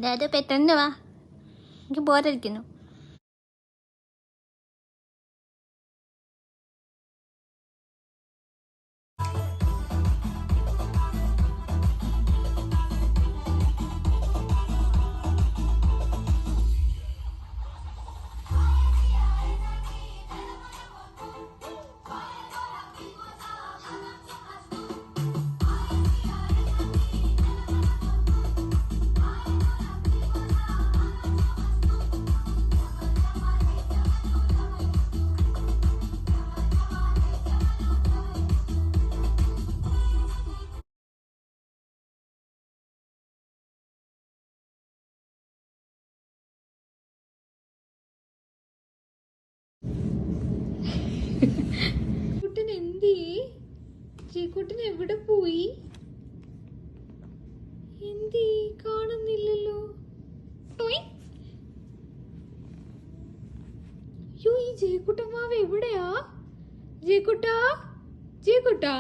ഡാഡു പെട്ടെന്ന് വാ, എനിക്ക് ബോറടിക്കുന്നു. കുട്ടൻ എന്തേ? ചേക്കുട്ടൻ എവിടെ പോയി? എന്തേ കാണുന്നില്ലല്ലോ? അയ്യോ, ഈ ജേക്കുട്ടൻ മാവ് എവിടെയാ? ജേക്കുട്ടാ, ജേക്കുട്ടാ.